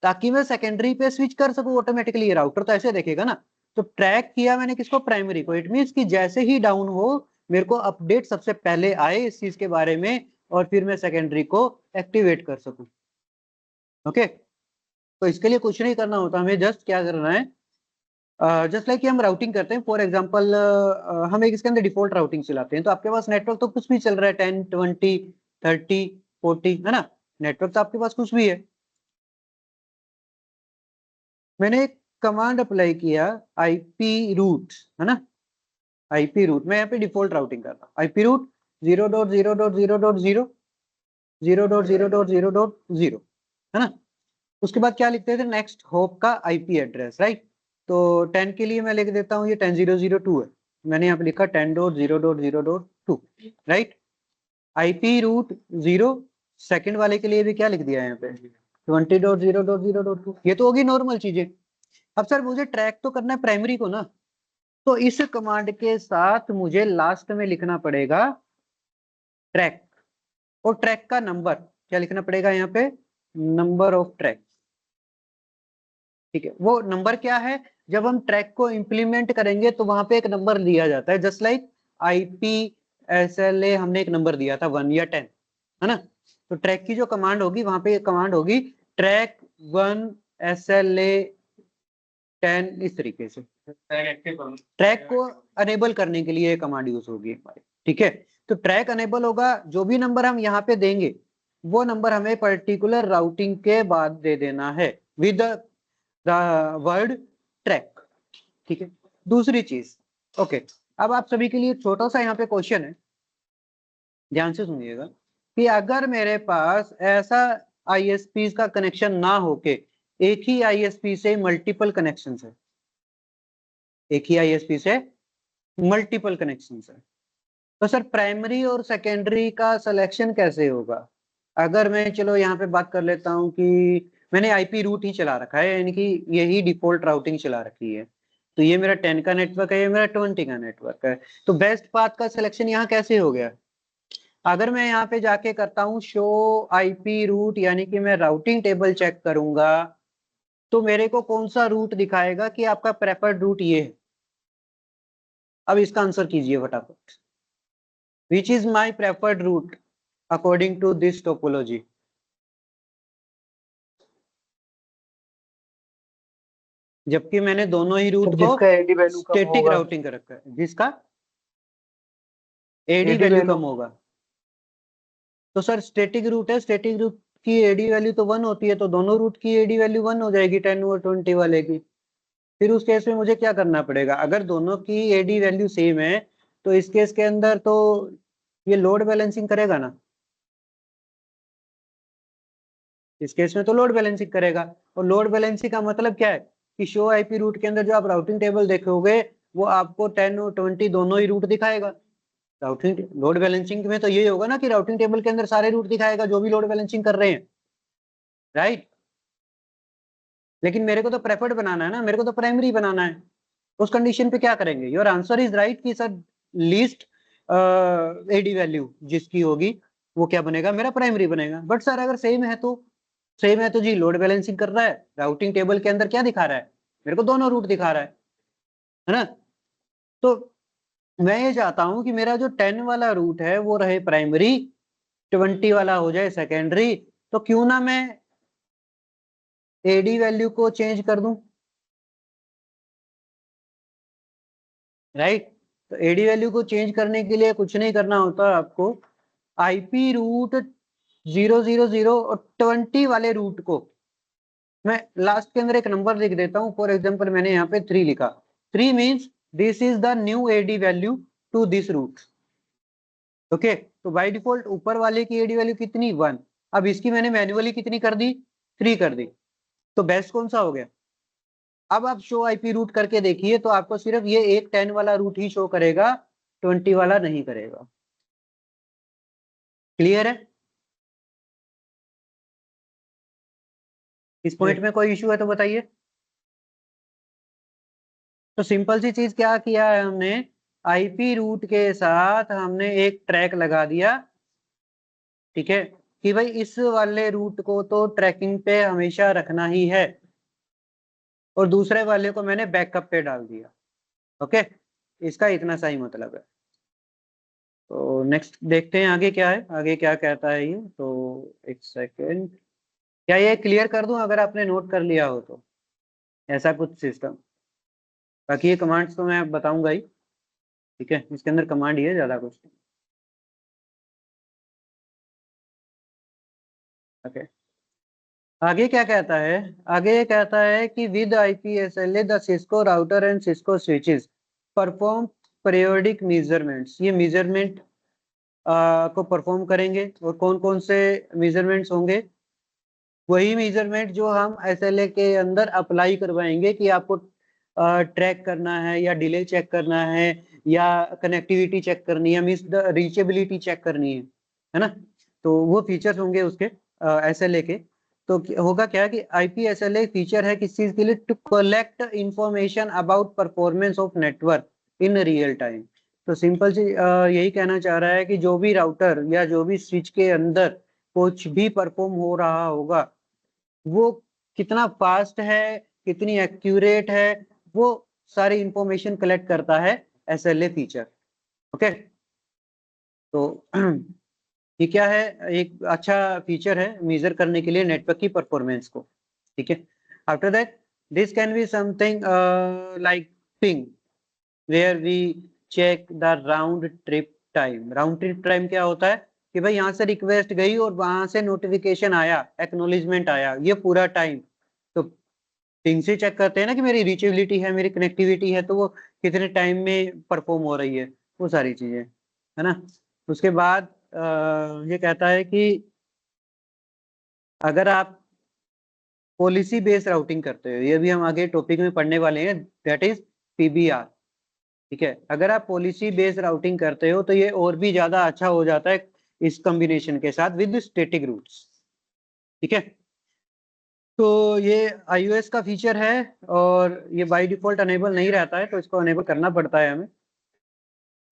ताकि मैं सेकेंडरी पे स्विच कर सकूं ऑटोमेटिकली। राउटर तो ऐसे देखेगा ना। तो ट्रैक किया मैंने किसको, प्राइमरी को। इट मींस कि जैसे ही डाउन हो मेरे को अपडेट सबसे पहले आए इस चीज के बारे में, और फिर मैं सेकेंडरी को एक्टिवेट कर सकूं, ओके। तो इसके लिए कुछ नहीं करना होता, हमें जस्ट क्या करना है, जस्ट लाइक हम राउटिंग करते हैं। फॉर एग्जांपल हम एक इसके अंदर डिफॉल्ट राउटिंग चलाते हैं, तो आपके पास नेटवर्क तो कुछ भी चल रहा है, 10 20 30 40, है ना। नेटवर्क तो आपके पास कुछ भी है। मैंने एक कमांड अप्लाई किया, आईपी रूट, है ना, आईपी रूट। मैं यहाँ पे डिफॉल्ट राउटिंग कर रहा हूँ, आईपी रूट 0.0.0.0 0.0.0.0, है ना। उसके बाद क्या लिखते थे, नेक्स्ट होप का आईपी एड्रेस, राइट। तो 10 के लिए मैं लिख देता हूँ ये 10.0.0.2 है। मैंने यहाँ पे लिखा 10.0.0.0.2, राइट। आईपी रूट 0, सेकंड वाले के लिए भी क्या लिख दिया है यहाँ पे 20.0.0.0.2। ये तो होगी नॉर्मल चीजें। अब सर मुझे ट्रैक तो करना है प्राइमरी को ना, तो इस कमांड के साथ मुझे लास्ट में लिखना पड़ेगा ट्रैक, और ट्रैक का नंबर क्या लिखना पड़ेगा यहाँ पे, नंबर ऑफ ट्रैक, ठीक है। वो नंबर क्या है, जब हम ट्रैक को इंप्लीमेंट करेंगे तो वहां पे एक नंबर दिया जाता है, जस्ट लाइक आईपीएसएलए हमने एक नंबर दिया था 1 या 10, है ना। तो ट्रैक की जो कमांड होगी वहां पे कमांड होगी ट्रैक 1 SLA10 इस तरीके से ट्रैक एक्टिव करूँ ट्रैक को अनेबल करने के लिए ये कमांड यूज होगी हमारी, ठीक है। तो ट्रैक अनेबल होगा, जो भी नंबर हम यहाँ पे देंगे वो नंबर हमें पर्टिकुलर राउटिंग के बाद दे देना है विद द वर्ड ट्रैक, ठीक है। दूसरी चीज, ओके, अब आप सभी के लिए छोटा सा यहाँ पे क्वेश्चन है, ध्यान से सुनिएगा कि अगर मेरे पास ऐसा ISP का कनेक्शन ना होके एक ही ISP से मल्टीपल कनेक्शन है, एक ही ISP से मल्टीपल कनेक्शन है, तो सर प्राइमरी और सेकेंडरी का सिलेक्शन कैसे होगा? अगर मैं चलो यहाँ पे बात कर लेता हूँ कि मैंने IP रूट ही चला रखा है, यानी कि यही डिफॉल्ट राउटिंग चला रखी है, तो ये मेरा 10 का नेटवर्क है, ये मेरा 20 का नेटवर्क है, तो बेस्ट पाथ का सिलेक्शन यहाँ कैसे हो गया? अगर मैं यहाँ पे जाके करता हूँ शो IP रूट, यानी कि मैं राउटिंग टेबल चेक करूंगा, तो मेरे को कौन सा रूट दिखाएगा कि आपका प्रेफर्ड रूट ये है? अब इसका आंसर कीजिए फटाफट। Which is my preferred route according to this topology? जबकि मैंने दोनों ही रूट को जिसका एडी वैल्यू कम स्टैटिक होगा, राउटिंग कर रखा है, जिसका एडी AD वैल्यू value कम होगा। तो सर स्टैटिक रूट है, स्टैटिक रूट की एडी वैल्यू तो 1 होती है, तो दोनों रूट की एडी वैल्यू 1 हो जाएगी 10 और 20 वाले की। फिर उस केस में मुझे क्या करना पड़ेगा? अगर दोनों की एडी वैल्यू सेम है तो इस केस के अंदर तो ये लोड बैलेंसिंग करेगा ना, इस केस में तो लोड बैलेंसिंग करेगा। और लोड बैलेंसिंग का मतलब क्या है कि शो IP रूट के अंदर जो आप राउटिंग टेबल देखोगे वो आपको 10 और 20 दोनों ही रूट दिखाएगा। राउटिंग लोड बैलेंसिंग में तो यही होगा ना कि राउटिंग टेबल के अंदर सारे रूट दिखाएगा जो भी लोड बैलेंसिंग कर रहे हैं, राइट। लेकिन मेरे को तो प्रेफर्ड बनाना है ना, मेरे को तो प्राइमरी बनाना है। उस कंडीशन पे क्या करेंगे? योर आंसर इज राइट कि सर लीस्ट एडी वैल्यू जिसकी होगी वो क्या बनेगा? मेरा प्राइमरी बनेगा। बट सर अगर सेम है तो, सेम है तो जी लोड बैलेंसिंग कर रहा है, राउटिंग टेबल के अंदर क्या दिखा रहा है? मेरे को दोनों रूट दिखा रहा है ना। तो मैं ये चाहता हूं कि मेरा जो 10 वाला रूट है वो रहे प्राइमरी, 20 वाला हो जाए सेकेंडरी। तो क्यों ना मैं एडी वैल्यू को चेंज कर दूं, राइट। तो एडी वैल्यू को चेंज करने के लिए कुछ नहीं करना होता आपको, IP रूट 000 और 20 वाले रूट को मैं लास्ट के अंदर एक नंबर लिख देता हूं। फॉर एग्जांपल मैंने यहाँ पे 3 लिखा, 3 means this is the new AD value to this route, okay. तो बाय डिफॉल्ट ऊपर वाले की एडी वैल्यू कितनी? 1। अब इसकी मैंने मैन्युअली कितनी कर दी? 3 कर दी। तो बेस्ट कौन सा हो गया? अब आप शो IP रूट करके देखिए तो आपको सिर्फ ये एक 10 वाला रूट ही शो करेगा, 20 वाला नहीं करेगा। क्लियर है? इस पॉइंट में कोई इश्यू है तो बताइए। तो सिंपल सी चीज क्या किया है हमने, IP रूट के साथ हमने एक ट्रैक लगा दिया, ठीक है, कि भाई इस वाले रूट को तो ट्रैकिंग पे हमेशा रखना ही है, और दूसरे वाले को मैंने बैकअप पे डाल दिया, ओके। इसका इतना सा ही मतलब है। तो नेक्स्ट देखते हैं आगे क्या है, आगे क्या कहता है ये। तो एक सेकेंड, क्या ये क्लियर कर दूं अगर आपने नोट कर लिया हो तो, ऐसा कुछ सिस्टम। बाकी ये कमांड्स तो मैं बताऊंगा ही, ठीक है, इसके अंदर कमांड ही है, ज्यादा कुछ नहीं, ओके। आगे क्या कहता है? आगे कहता है कि with IPSLA the Cisco router and Cisco switches perform periodic measurements. ये मेजरमेंट को परफॉर्म करेंगे, और कौन कौन से मेजरमेंट्स होंगे? वही मेजरमेंट जो हम SLA के अंदर अप्लाई करवाएंगे कि आपको ट्रैक करना है या डिले चेक करना है या कनेक्टिविटी चेक करनी है, मीन्स द रीचेबिलिटी चेक करनी है ना। तो वो फीचर्स होंगे उसके SLA के। तो होगा क्या कि IPSLA फीचर है किस चीज के लिए? To collect information about performance of network in real time. तो सिंपल सी यही कहना चाह रहा है कि जो भी राउटर या जो भी स्विच के अंदर कुछ भी परफॉर्म हो रहा होगा वो कितना फास्ट है, कितनी एक्यूरेट है, वो सारी इंफॉर्मेशन कलेक्ट करता है SLA फीचर, ओके। तो ये क्या है? एक अच्छा फीचर है मेजर करने के लिए नेटवर्क की परफॉर्मेंस को, ठीक है। After that, this can be something like ping, where we check the round trip time. Round trip time क्या होता है कि भाई यहाँ से रिक्वेस्ट गई और वहां से नोटिफिकेशन आया, एक्नोलेजमेंट आया, ये पूरा टाइम तो पिंग से चेक करते हैं ना कि मेरी रीचेबिलिटी है, मेरी कनेक्टिविटी है, तो वो कितने टाइम में परफॉर्म हो रही है, वो सारी चीजें है ना। उसके बाद ये कहता है कि अगर आप पॉलिसी बेस्ड राउटिंग करते हो, ये भी हम आगे टॉपिक में पढ़ने वाले हैं, दैट इज पीबीआर। ठीक है, अगर आप पॉलिसी बेस्ड राउटिंग करते हो तो ये और भी ज्यादा अच्छा हो जाता है इस कॉम्बिनेशन के साथ विद स्टैटिक रूट्स। ठीक है, तो ये iOS का फीचर है और ये बाय डिफॉल्ट अनेबल नहीं रहता है, तो इसको अनेबल करना पड़ता है हमें।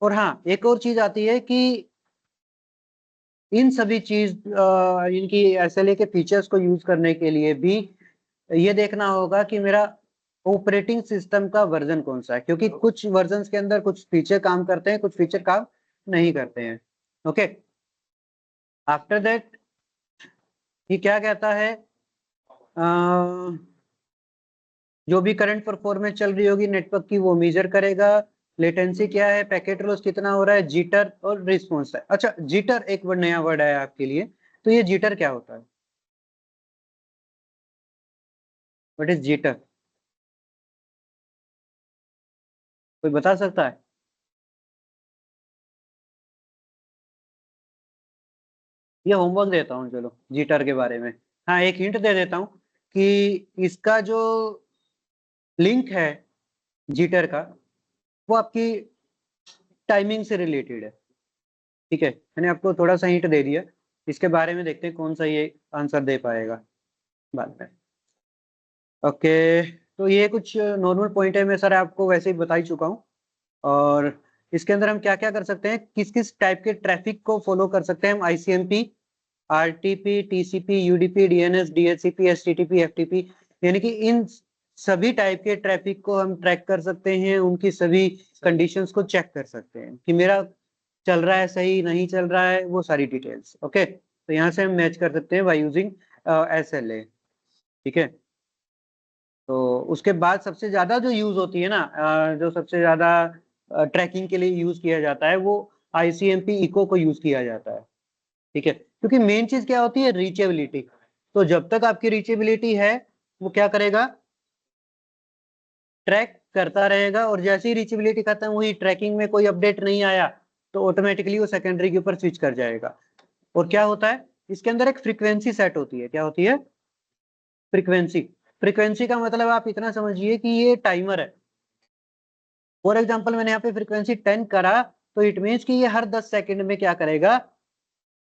और हाँ, एक और चीज आती है कि इन सभी चीज इनकी एसएलए के फीचर्स को यूज करने के लिए भी ये देखना होगा कि मेरा ऑपरेटिंग सिस्टम का वर्जन कौन सा है, क्योंकि कुछ वर्जन्स के अंदर कुछ फीचर काम करते हैं, कुछ फीचर काम नहीं करते हैं। ओके, आफ्टर दैट ये क्या कहता है, जो भी करंट परफॉर्मेंस चल रही होगी नेटवर्क की वो मेजर करेगा। लेटेंसी क्या है, पैकेट लॉस कितना हो रहा है, जीटर और रिस्पॉन्स है। अच्छा, जीटर एक नया वर्ड है आपके लिए, तो ये जीटर क्या होता है, व्हाट इज जीटर, कोई बता सकता है? ये होमवर्क देता हूँ, चलो जीटर के बारे में। हाँ, एक हिंट दे देता हूँ कि इसका जो लिंक है जीटर का, वो आपकी टाइमिंग से रिलेटेड है। ठीक है, मैंने आपको थोड़ा सा हिंट दे दिया, इसके बारे में देखते हैं कौन सा ये आंसर दे पाएगा बाद में। ओके, तो ये कुछ नॉर्मल पॉइंट है, मैं सर आपको वैसे ही बता ही चुका हूँ। और इसके अंदर हम क्या क्या कर सकते हैं, किस किस टाइप के ट्रैफिक को फॉलो कर सकते हैं हम, ICMP, RTP, TCP, UDP, DNS, DHCP, HTTP, FTP, यानी कि इन सभी टाइप के ट्रैफिक को हम ट्रैक कर सकते हैं, उनकी सभी कंडीशंस को चेक कर सकते हैं कि मेरा चल रहा है सही, नहीं चल रहा है, वो सारी डिटेल्स। ओके, तो यहाँ से हम मैच कर सकते हैं बाय यूजिंग एसएलए। ठीक है, तो उसके बाद सबसे ज्यादा जो यूज होती है ना, जो सबसे ज्यादा ट्रैकिंग के लिए यूज किया जाता है, वो आईसीएमपी इको को यूज किया जाता है। ठीक है, क्योंकि मेन चीज क्या होती है, रीचेबिलिटी। तो जब तक आपकी रीचेबिलिटी है, वो क्या करेगा, ट्रैक करता रहेगा, और जैसे ही रीचेबिलिटी खत्म हुई, ट्रैकिंग में कोई अपडेट नहीं आया, तो ऑटोमेटिकली वो सेकेंडरी के ऊपर स्विच कर जाएगा। और क्या होता है, इसके अंदर एक फ्रीक्वेंसी सेट होती है, क्या होती है, फ्रीक्वेंसी। फ्रीक्वेंसी का मतलब आप इतना समझिए कि ये टाइमर है। फॉर एग्जाम्पल मैंने यहाँ पे फ्रीक्वेंसी 10 करा, तो इट मीन्स कि ये हर 10 सेकंड में क्या करेगा,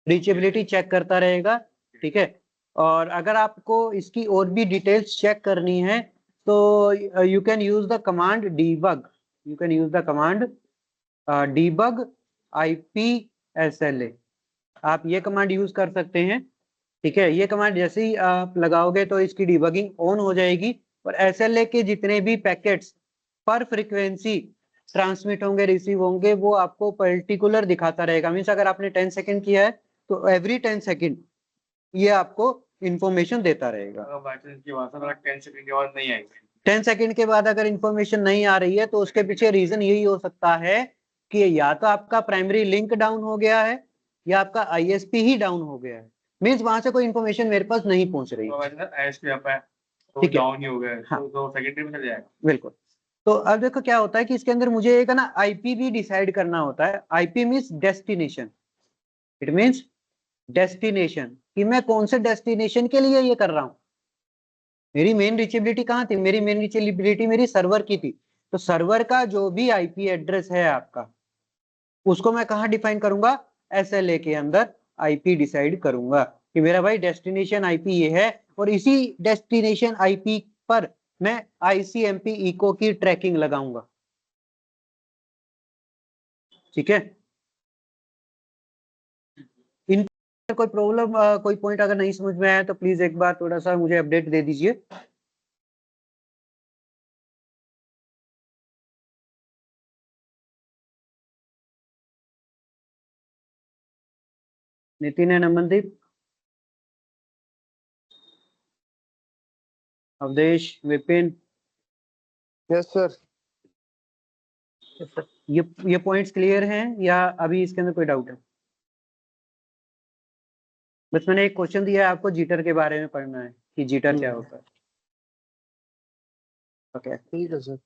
रीचेबिलिटी चेक करता रहेगा। ठीक है, और अगर आपको इसकी और भी डिटेल्स चेक करनी है, तो you can use the command debug, you can use the command debug IPSLA, आप ये कमांड यूज कर सकते हैं। ठीक है, ये कमांड जैसे ही आप लगाओगे तो इसकी डिबगिंग ऑन हो जाएगी, और एसएलए के जितने भी पैकेट्स पर फ्रीक्वेंसी ट्रांसमिट होंगे, रिसीव होंगे, वो आपको पर्टिकुलर दिखाता रहेगा। मीन्स अगर आपने 10 सेकंड किया है, तो एवरी 10 सेकंड ये आपको इंफॉर्मेशन देता रहेगा। अगर बाई चांस की बात है, मतलब 10 सेकंड के बाद नहीं आएगी, 10 सेकंड के बाद अगर इंफॉर्मेशन नहीं आ रही है, तो उसके पीछे रीजन यही हो सकता है कि या तो आपका प्राइमरी लिंक डाउन हो गया है, या आपका आईएसपी ही डाउन हो गया है। मीन्स वहां से कोई इंफॉर्मेशन मेरे पास नहीं पहुंच रही। तो बाई चांस ऐश पे आप है तो ठीक है, डाउन ही हो गया, हाँ, तो सेकेंडरी में चल जाएगा। बिल्कुल। तो अब देखो क्या होता है कि इसके अंदर मुझे एक ना आईपी भी डिसाइड करना होता है। IP means destination, it means destination, कि मैं कौन से डेस्टिनेशन के लिए ये कर रहा हूँ। मेरी मेन रीचेबिलिटी कहाँ थी, मेरी मेन रीचेबिलिटी मेरी सर्वर की थी। तो सर्वर का जो भी आईपी एड्रेस है आपका, उसको मैं कहाँ डिफाइन करूंगा, एसएलए के अंदर आईपी डिसाइड करूंगा कि मेरा भाई डेस्टिनेशन आईपी ये है, और इसी डेस्टिनेशन आईपी पर मैं आईसीएमपी इको की ट्रैकिंग लगाऊंगा। ठीक है, इन कोई प्रॉब्लम, कोई पॉइंट अगर नहीं समझ में आया तो प्लीज एक बार थोड़ा सा मुझे अपडेट दे दीजिए। Nitin and Amandeep, Awadhesh, Vipin, yes sir. ये पॉइंट्स क्लियर हैं या अभी इसके अंदर कोई डाउट है? बस मैंने एक क्वेश्चन दिया है आपको, जीटर के बारे में पढ़ना है कि जीटर क्या होता है। ओके ठीक है सर।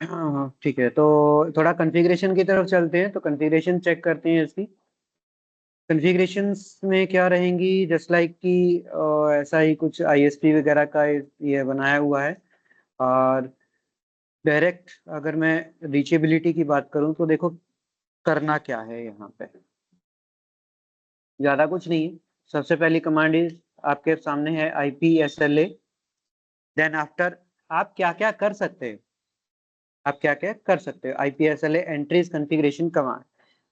हाँ ठीक है, तो थोड़ा कॉन्फ़िगरेशन की तरफ चलते हैं, तो कॉन्फ़िगरेशन चेक करते हैं इसकी। कॉन्फ़िगरेशंस में क्या रहेंगी, जस्ट लाइक कि ऐसा ही कुछ आईएसपी वगैरह का ये बनाया हुआ है। और डायरेक्ट अगर मैं रीचेबिलिटी की बात करूं तो देखो करना क्या है यहाँ पे, ज़्यादा कुछ नहीं है। सबसे पहली कमांड इज आपके सामने है IPSLA। देन आफ्टर आप क्या क्या कर सकते हो, आप क्या क्या कर सकते हो, IPSLA एंट्रीज कॉन्फ़िगरेशन कमांड।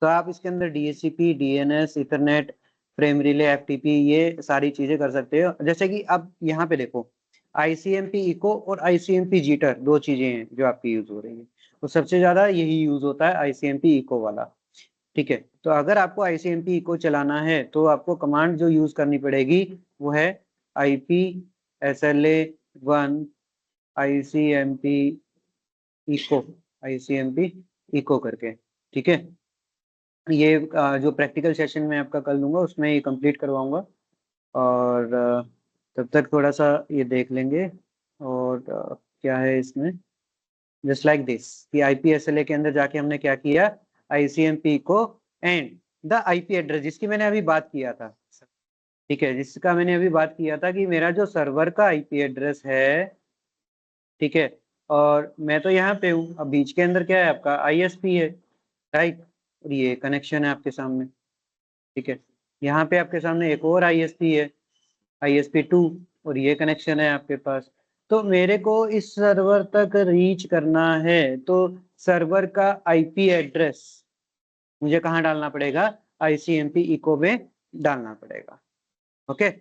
तो आप इसके अंदर DHCP, DNS, Ethernet, frame relay, FTP, ये सारी चीजें कर सकते हो। जैसे कि अब यहाँ पे देखो ICMP इको और ICMP जीटर, दो चीजें हैं जो आपकी यूज हो रही है, तो सबसे ज्यादा यही यूज होता है ICMP इको वाला। ठीक है, तो अगर आपको ICMP इको चलाना है तो आपको कमांड जो यूज करनी पड़ेगी वो है IPSLA1 ICMP इको करके। ठीक है, ये जो प्रैक्टिकल सेशन में आपका कर लूंगा उसमें ये कंप्लीट करवाऊंगा। और तब तक थोड़ा सा ये देख लेंगे। और क्या है इसमें, जस्ट लाइक दिस कि IPSLA के अंदर जाके हमने क्या किया, ICMP को एंड द IP एड्रेस जिसकी मैंने अभी बात किया था। ठीक है, जिसका मैंने अभी बात किया था कि मेरा जो सर्वर का IP एड्रेस है, ठीक है, और मैं तो यहाँ पे हूँ, अब बीच के अंदर क्या है आपका ISP है, राइट, और ये कनेक्शन है आपके सामने। ठीक है, यहाँ पे आपके सामने एक और ISP है, ISP2, और ये कनेक्शन है आपके पास। तो मेरे को इस सर्वर तक रीच करना है तो सर्वर का IP एड्रेस मुझे कहाँ डालना पड़ेगा, ICMP इको में डालना पड़ेगा। ओके,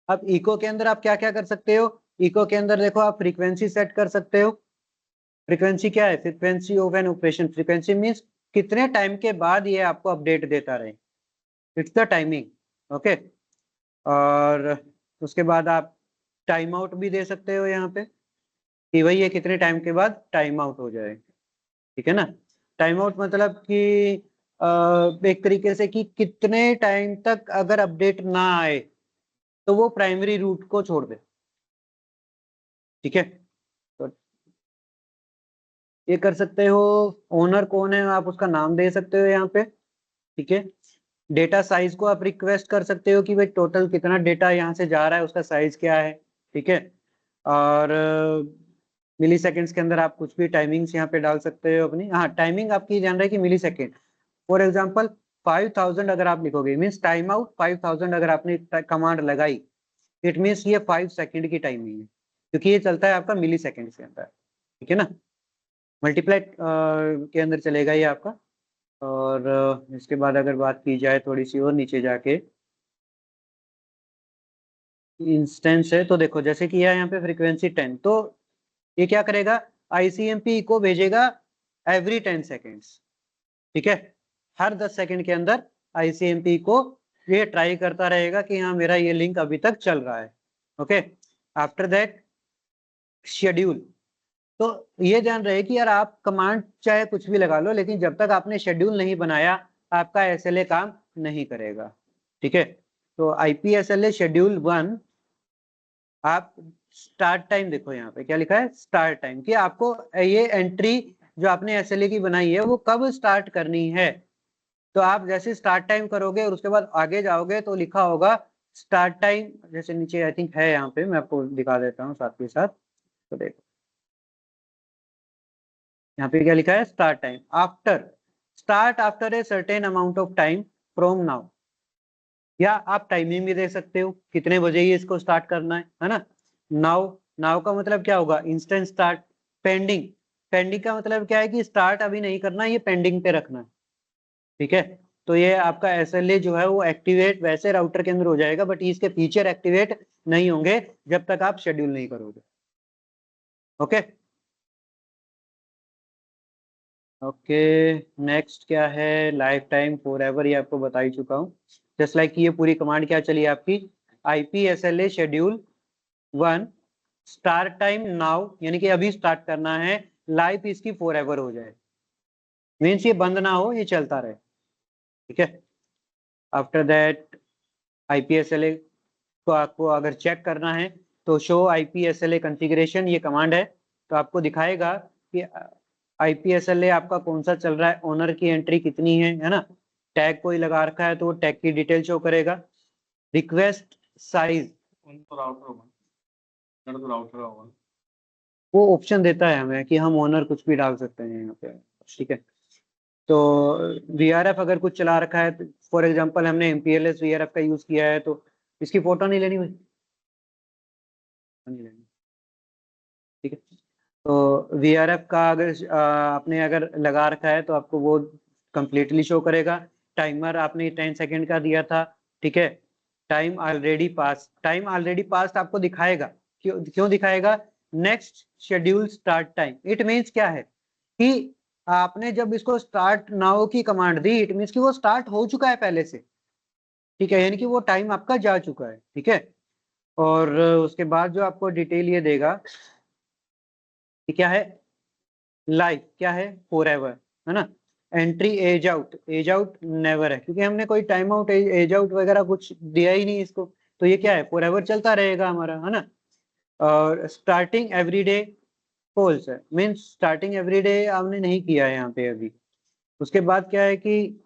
अब इको के अंदर आप क्या क्या कर सकते हो, इको के अंदर देखो आप फ्रीक्वेंसी सेट कर सकते हो। फ्रीक्वेंसी क्या है, frequency of an operation. Frequency means कितने टाइम के बाद ये आपको अपडेट देता रहे, इट्स द टाइमिंग। ओके, और उसके बाद आप टाइम आउट भी दे सकते हो यहाँ पे कि भाई ये कितने टाइम के बाद टाइम आउट हो जाए। ठीक है ना, टाइम आउट मतलब कि एक तरीके से कि कितने टाइम तक अगर अपडेट ना आए तो वो प्राइमरी रूट को छोड़ दे। ठीक है, तो ये कर सकते हो। ओनर कौन है आप उसका नाम दे सकते हो यहाँ पे। ठीक है, डेटा साइज को आप रिक्वेस्ट कर सकते हो कि भाई टोटल कितना डेटा यहाँ से जा रहा है, उसका साइज क्या है। ठीक है, और मिली सेकेंड्स के अंदर आप कुछ भी टाइमिंग्स यहाँ पे डाल सकते हो अपनी। हाँ, टाइमिंग आपकी जान रहा है कि मिली सेकेंड। फॉर एग्जाम्पल 5000 अगर आप लिखोगे मीन्स टाइम आउट 5000 अगर आपने कमांड लगाई, इट मीन्स ये 5 सेकेंड की टाइमिंग है, क्योंकि ये चलता है आपका मिली सेकेंड के अंदर। ठीक है ना, मल्टीप्लाई के अंदर चलेगा ये आपका। और इसके बाद अगर बात की जाए थोड़ी सी और नीचे जाके, इंस्टेंस है तो देखो जैसे कि यहाँ पे फ्रीक्वेंसी 10, तो ये क्या करेगा, ICMP को भेजेगा एवरी 10 सेकेंड्स। ठीक है, हर 10 सेकेंड के अंदर ICMP को ये ट्राई करता रहेगा कि हाँ मेरा ये लिंक अभी तक चल रहा है। Okay, after that schedule. तो ये जान रहे कि यार आप कमांड चाहे कुछ भी लगा लो, लेकिन जब तक आपने शेड्यूल नहीं बनाया आपका SLA काम नहीं करेगा। ठीक है, तो IPSLA शेड्यूल 1, आप स्टार्ट टाइम देखो यहाँ पे क्या लिखा है, स्टार्ट टाइम, कि आपको ये एंट्री जो आपने SLA की बनाई है वो कब स्टार्ट करनी है। तो आप जैसे स्टार्ट टाइम करोगे और उसके बाद आगे जाओगे तो लिखा होगा स्टार्ट टाइम, जैसे नीचे आई थिंक है, यहाँ पे मैं आपको दिखा देता हूँ साथ के साथ। तो देखो यहाँ पे क्या लिखा है, start time after, start after a certain amount of time from now. या आप टाइमिंग भी दे सकते हो कितने बजे ही इसको स्टार्ट करना है ना। नाउ, नाउ का मतलब क्या होगा, इंस्टेंट स्टार्ट। पेंडिंग, पेंडिंग का मतलब क्या है कि स्टार्ट अभी नहीं करना, ये पेंडिंग पे रखना है। ठीक है, तो ये आपका SLA जो है वो एक्टिवेट वैसे राउटर के अंदर हो जाएगा, बट इसके फीचर एक्टिवेट नहीं होंगे जब तक आप शेड्यूल नहीं करोगे। ओके ओके, नेक्स्ट क्या है, लाइफ टाइम फॉर एवर, ये आपको बता ही चुका हूँ। जस्ट लाइक ये पूरी कमांड क्या चली आपकी, IPSLA schedule 1 start time now, यानी कि अभी स्टार्ट करना है, लाइफ इसकी फॉरएवर हो जाए, मीन्स ये बंद ना हो, ये चलता रहे, ठीक है। आफ्टर दैट IPSLA को आपको अगर चेक करना है तो शो IPSLA कॉन्फ़िगरेशन, ये कमांड है, तो आपको दिखाएगा कि IPSLA आपका कौन सा चल रहा है, ओनर की एंट्री कितनी है ना। टैग कोई लगा रखा है तो वो टैग की डिटेल शो करेगा। रिक्वेस्ट साइज, वो ऑप्शन देता है हमें कि हम ओनर कुछ भी डाल सकते हैं यहाँ पे, ठीक है। तो VRF अगर कुछ चला रखा है, फॉर एग्जांपल हमने MPLS VRF का यूज किया है, तो इसकी फोटो नहीं लेनी, नहीं लेनी, ठीक है। तो VRF का अगर आपने अगर लगा रखा है तो आपको वो कंप्लीटली शो करेगा। टाइमर आपने 10 सेकंड का दिया था, ठीक है। Time already pass, time already pass आपको दिखाएगा, क्यों दिखाएगा? Next schedule start time, it means क्या है कि आपने जब इसको स्टार्ट नाउ की कमांड दी, इट मीन्स कि वो स्टार्ट हो चुका है पहले से, ठीक है, यानी कि वो टाइम आपका जा चुका है, ठीक है। और उसके बाद जो आपको डिटेल ये देगा कि क्या है, लाइफ क्या है, फॉरएवर, है ना। एंट्री एज आउट नेवर है, क्योंकि हमने कोई टाइम आउट एज आउट वगैरह कुछ दिया ही नहीं इसको, तो ये क्या है, फॉरएवर चलता रहेगा हमारा, है ना। और स्टार्टिंग एवरीडे फॉल्स है, मीन्स स्टार्टिंग एवरीडे हमने नहीं किया है यहाँ पे अभी। उसके बाद क्या है कि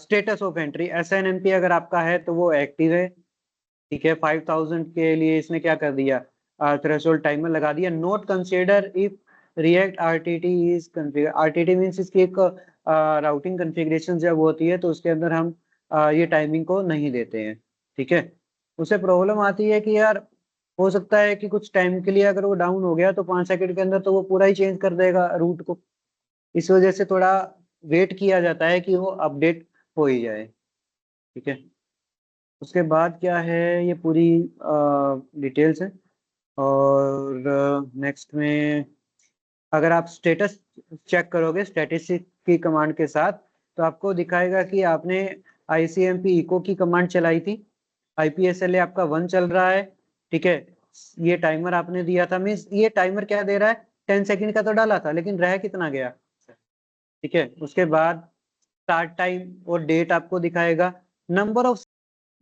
स्टेटस ऑफ एंट्री, SNMP अगर आपका है तो वो एक्टिव है, ठीक है। 5000 के लिए इसने क्या कर दिया, थ्रेशोल्ड टाइमर लगा दिया। Note consider if react RTT is configure, RTT means इसकी एक राउटिंग कॉन्फ़िगरेशन जब होती है तो उसके अंदर हम ये टाइमिंग को नहीं देते हैं, ठीक है। उसे प्रॉब्लम आती है कि यार हो सकता है कि कुछ टाइम के लिए अगर वो डाउन हो गया तो 5 सेकंड के अंदर तो वो पूरा ही चेंज कर देगा रूट को, इस वजह से थोड़ा वेट किया जाता है कि वो अपडेट हो ही जाए, ठीक है। उसके बाद क्या है, ये पूरी डिटेल्स है। और नेक्स्ट में अगर आप स्टेटस चेक करोगे स्टैटिस्टिक की कमांड के साथ, तो आपको दिखाएगा कि आपने ICMP इको की कमांड चलाई थी, IPSLA आपका 1 चल रहा है, ठीक है। ये टाइमर आपने दिया था, मीन्स ये टाइमर क्या दे रहा है, 10 सेकंड का तो डाला था लेकिन रह कितना गया, ठीक है। उसके बाद स्टार्ट टाइम और डेट आपको दिखाएगा। नंबर ऑफ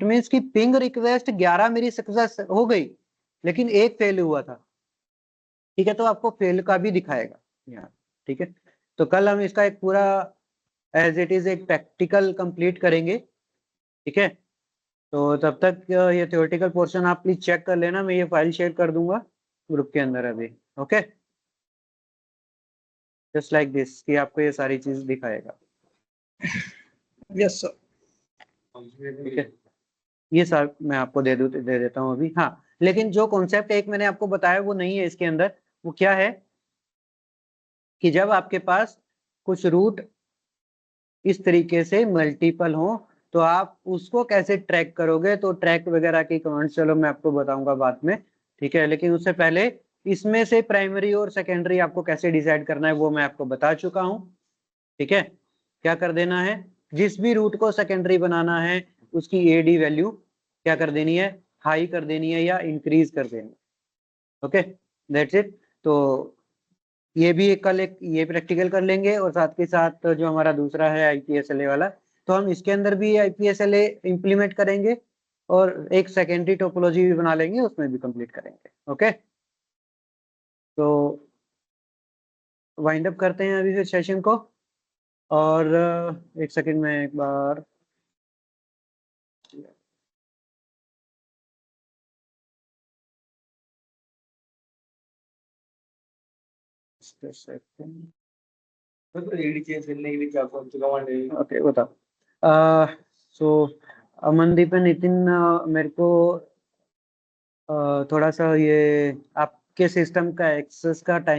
मीन्स की पिंग रिक्वेस्ट 11 मेरी सक्सेस हो गई लेकिन एक फेल हुआ था, ठीक है, तो आपको फेल का भी दिखाएगा यहाँ, ठीक है। तो कल हम इसका एक पूरा एज इट इज एक प्रैक्टिकल कंप्लीट करेंगे, ठीक है। तो तब तक ये थ्योरेटिकल पोर्शन आप प्लीज चेक कर लेना, मैं ये फाइल शेयर कर दूंगा ग्रुप के अंदर अभी, ओके। जस्ट लाइक दिस कि आपको ये सारी चीज दिखाएगा, यस सर। ठीक है। ये सब मैं आपको दे देता हूँ अभी, हाँ। लेकिन जो कॉन्सेप्ट एक मैंने आपको बताया वो नहीं है इसके अंदर, वो क्या है कि जब आपके पास कुछ रूट इस तरीके से मल्टीपल हो तो आप उसको कैसे ट्रैक करोगे, तो ट्रैक वगैरह की कमांड चलो मैं आपको बताऊंगा बाद में, ठीक है। लेकिन उससे पहले इसमें से प्राइमरी और सेकेंडरी आपको कैसे डिसाइड करना है वो मैं आपको बता चुका हूँ, ठीक है। क्या कर देना है, जिस भी रूट को सेकेंडरी बनाना है उसकी AD वैल्यू क्या कर देनी है, हाई कर देनी है या इंक्रीज कर देनी है, ओके, दैट्स इट। तो ये भी कल एक ये प्रैक्टिकल कर लेंगे और साथ के साथ जो हमारा दूसरा है IPSLA वाला, तो हम इसके अंदर भी IPSLA इम्प्लीमेंट करेंगे और एक सेकेंडरी टोपोलॉजी भी बना लेंगे, उसमें भी कंप्लीट करेंगे, ओके। तो वाइंड अप करते हैं अभी फिर सेशन को। और एक सेकंड में एक बार ओके बताओ। सो अमनदीप एंड नितिन, मेरे को थोड़ा सा ये आपके सिस्टम का एक्सेस का टाइम